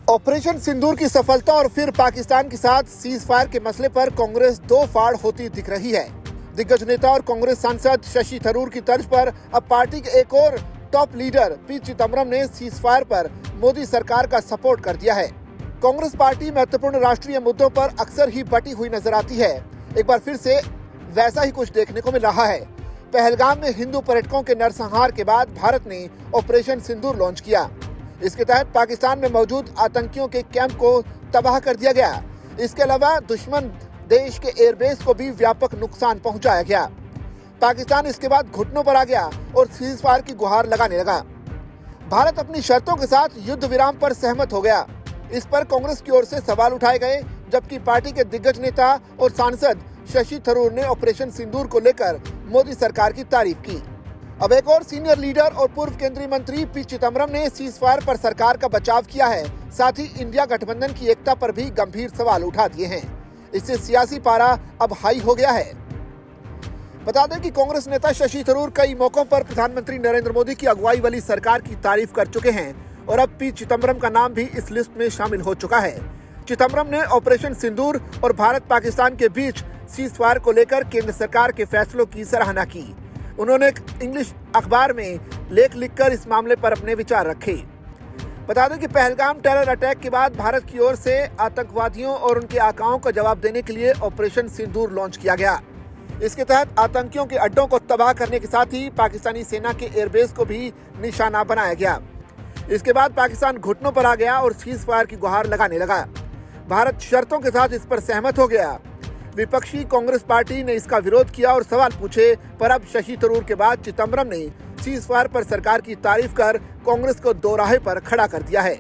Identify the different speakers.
Speaker 1: Operation सिंदूर की सफलता और फिर पाकिस्तान के साथ सीज फायर के मसले पर कांग्रेस दो फाड़ होती दिख रही है। दिग्गज नेता और कांग्रेस सांसद शशि थरूर की तर्ज पर अब पार्टी के एक और टॉप लीडर पी चिदम्बरम ने सीज फायर पर मोदी सरकार का सपोर्ट कर दिया है। कांग्रेस पार्टी महत्वपूर्ण राष्ट्रीय मुद्दों पर अक्सर ही बटी हुई नजर आती है। एक बार फिर से वैसा ही कुछ देखने को मिल रहा है। पहलगाम में हिंदू पर्यटकों के नरसंहार के बाद भारत ने ऑपरेशन सिंदूर लॉन्च किया। इसके तहत पाकिस्तान में मौजूद आतंकियों के कैंप को तबाह कर दिया गया। इसके अलावा दुश्मन देश के एयरबेस को भी व्यापक नुकसान पहुंचाया गया। पाकिस्तान इसके बाद घुटनों पर आ गया और सीज फायर की गुहार लगाने लगा। भारत अपनी शर्तों के साथ युद्ध विराम पर सहमत हो गया। इस पर कांग्रेस की ओर से सवाल उठाए गए, जबकि पार्टी के दिग्गज नेता और सांसद शशि थरूर ने ऑपरेशन सिंदूर को लेकर मोदी सरकार की तारीफ की। अब एक और सीनियर लीडर और पूर्व केंद्रीय मंत्री पी चिदम्बरम ने सीज फायर पर सरकार का बचाव किया है। साथ ही इंडिया गठबंधन की एकता पर भी गंभीर सवाल उठा दिए हैं। इससे सियासी पारा अब हाई हो गया है। बता दें कि कांग्रेस नेता शशि थरूर कई मौकों पर प्रधानमंत्री नरेंद्र मोदी की अगुवाई वाली सरकार की तारीफ कर चुके हैं और अब पी चिदम्बरम का नाम भी इस लिस्ट में शामिल हो चुका है। चिदम्बरम ने ऑपरेशन सिंदूर और भारत पाकिस्तान के बीच सीज फायर को लेकर केंद्र सरकार के फैसलों की सराहना की। उन्होंने एक इंग्लिश अखबार में लेख लिखकर इस मामले पर अपने विचार रखे। बता दें कि पहलगाम टेरर अटैक के बाद भारत की ओर से आतंकवादियों और उनके आकाओं का जवाब देने के लिए ऑपरेशन सिंदूर लॉन्च किया गया। इसके तहत आतंकियों के अड्डों को तबाह करने के साथ ही पाकिस्तानी सेना के एयरबेस को भी निशाना बनाया गया। इसके बाद पाकिस्तान घुटनों पर आ गया और सीज फायर की गुहार लगाने लगा। भारत शर्तों के साथ इस पर सहमत हो गया। विपक्षी कांग्रेस पार्टी ने इसका विरोध किया और सवाल पूछे, पर अब शशि थरूर के बाद चिदम्बरम ने सीज फायर पर सरकार की तारीफ कर कांग्रेस को दोराहे पर खड़ा कर दिया है।